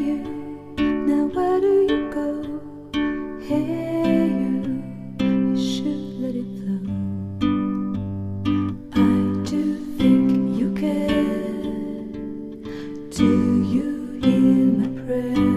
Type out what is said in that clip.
you, now where do you go? Hey you should let it flow. I do think you care. Do you hear my prayer?